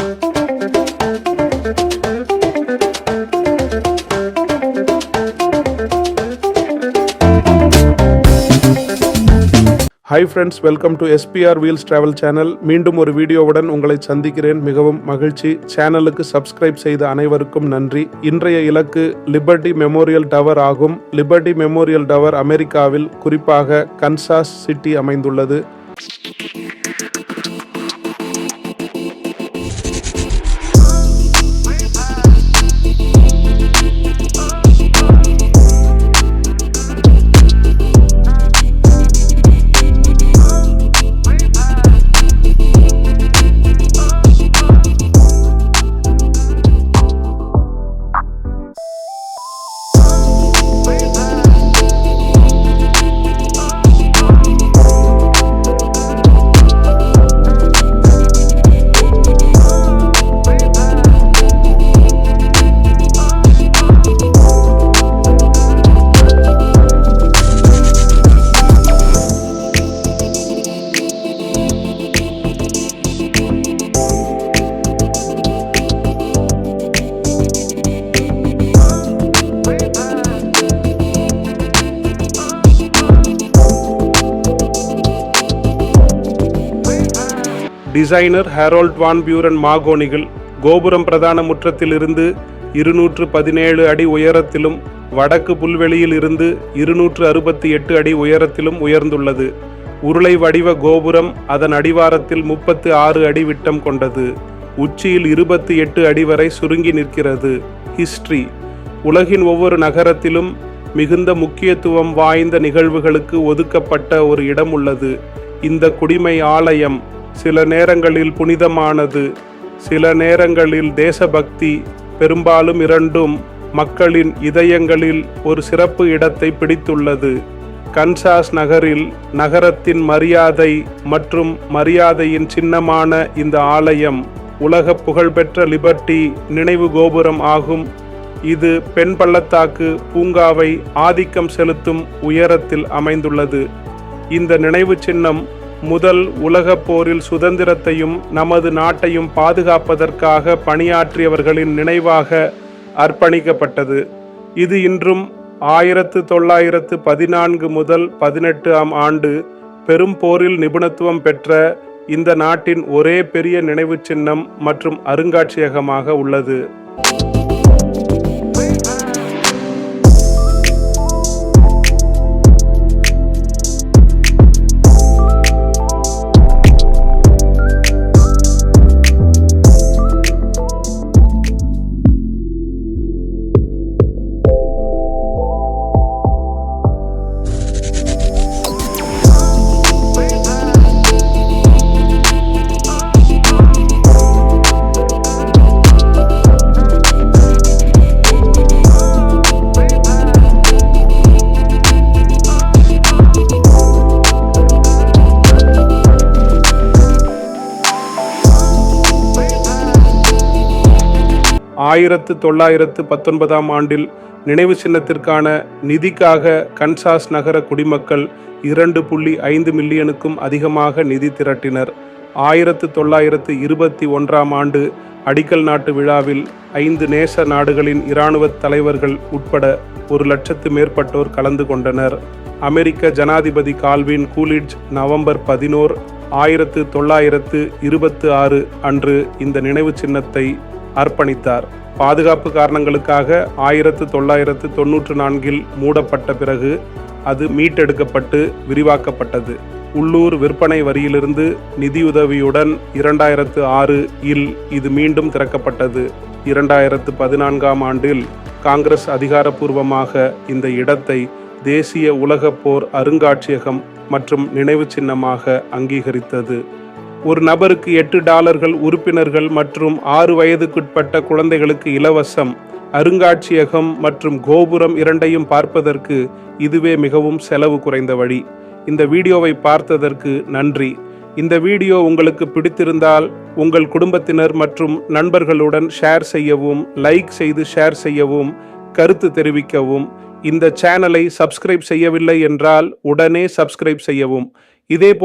Hi friends, welcome to SPR wheels travel channel. மீண்டும் ஒரு வீடியோவுடன் உங்களை சந்திக்கிறேன். மிகவும் மகிழ்ச்சி. சேனலுக்கு சப்ஸ்கிரைப் செய்த அனைவருக்கும் நன்றி. இன்றைய இலக்கு லிபர்ட்டி மெமோரியல் டவர் ஆகும். லிபர்ட்டி மெமோரியல் டவர் அமெரிக்காவில், குறிப்பாக கன்சாஸ் சிட்டி அமைந்துள்ளது. டிசைனர் ஹரோல்ட் வான் பியூரன் மாகோனிகள் கோபுரம் பிரதான முற்றத்தில் இருந்து 217 அடி உயரத்திலும் வடக்கு புல்வெளியில் இருந்து 268 அடி உயரத்திலும் உயர்ந்துள்ளது. உருளை வடிவ கோபுரம் அதன் அடிவாரத்தில் 36 அடி விட்டம் கொண்டது. உச்சியில் 28 அடி வரை சுருங்கி நிற்கிறது. ஹிஸ்டரி: உலகின் ஒவ்வொரு நகரத்திலும் மிகுந்த முக்கியத்துவம் வாய்ந்த நிகழ்வுகளுக்கு ஒதுக்கப்பட்ட ஒரு இடம் உள்ளது. இந்த குடிமை ஆலயம் சில நேரங்களில் புனிதமானது, சில நேரங்களில் தேசபக்தி, பெரும்பாலும் இரண்டும் மக்களின் இதயங்களில் ஒரு சிறப்பு இடத்தை பிடித்துள்ளது. கன்சாஸ் நகரில் நகரத்தின் மரியாதை மற்றும் மரியாதையின் சின்னமான இந்த ஆலயம் உலக புகழ்பெற்ற லிபர்ட்டி நினைவு கோபுரம் ஆகும். இது பெண் பள்ளத்தாக்கு பூங்காவை ஆதிக்கம் செலுத்தும் உயரத்தில் அமைந்துள்ளது. இந்த நினைவு சின்னம் முதல் உலகப் போரில் சுதந்திரத்தையும் நமது நாட்டையும் பாதுகாப்பதற்காக பணியாற்றியவர்களின் நினைவாக அர்ப்பணிக்கப்பட்டது. இது இன்றும் 1914 முதல் 18ஆம் ஆண்டு பெரும் போரில் நிபுணத்துவம் பெற்ற இந்த நாட்டின் ஒரே பெரிய நினைவு சின்னம் மற்றும் அருங்காட்சியகமாக உள்ளது. ஆயிரத்து 1919ஆம் ஆண்டில் நினைவு சின்னத்திற்கான நிதிக்காக கன்சாஸ் நகர குடிமக்கள் 2.5 மில்லியனுக்கும் அதிகமாக நிதி திரட்டினர். 1921ஆம் ஆண்டு அடிக்கல் நாட்டு விழாவில் 5 நேச நாடுகளின் இராணுவ தலைவர்கள் உட்பட 1,00,000 மேற்பட்டோர் கலந்து கொண்டனர். அமெரிக்க ஜனாதிபதி கால்வின் கூலிட்ஜ் நவம்பர் 11, 1926 அன்று இந்த நினைவு சின்னத்தை அர்ப்பணித்தார். பாதுகாப்பு காரணங்களுக்காக 1994இல் மூடப்பட்ட பிறகு அது மீட்டெடுக்கப்பட்டு விரிவாக்கப்பட்டது. உள்ளூர் விற்பனை வரியிலிருந்து நிதியுதவியுடன் 2006இல் இது மீண்டும் திறக்கப்பட்டது. 2014ஆம் ஆண்டில் காங்கிரஸ் அதிகாரப்பூர்வமாக இந்த இடத்தை தேசிய உலகப் போர் அருங்காட்சியகம் மற்றும் நினைவு சின்னமாக அங்கீகரித்தது. ஒரு நபருக்கு $8 உறுப்பினர்கள் மற்றும் 6 வயதுக்குட்பட்ட குழந்தைகளுக்கு இலவசம். அருங்காட்சியகம் மற்றும் கோபுரம் இரண்டையும் பார்ப்பதற்கு இதுவே மிகவும் செலவு குறைந்த வழி. இந்த வீடியோவை பார்த்ததற்கு நன்றி. இந்த வீடியோ உங்களுக்கு பிடித்திருந்தால் உங்கள் குடும்பத்தினர் மற்றும் நண்பர்களுடன் ஷேர் செய்யவும், லைக் செய்து ஷேர் செய்யவும், கருத்து தெரிவிக்கவும். இந்த சேனலை சப்ஸ்கிரைப் செய்யவில்லை என்றால் உடனே சப்ஸ்கிரைப் செய்யவும். இதே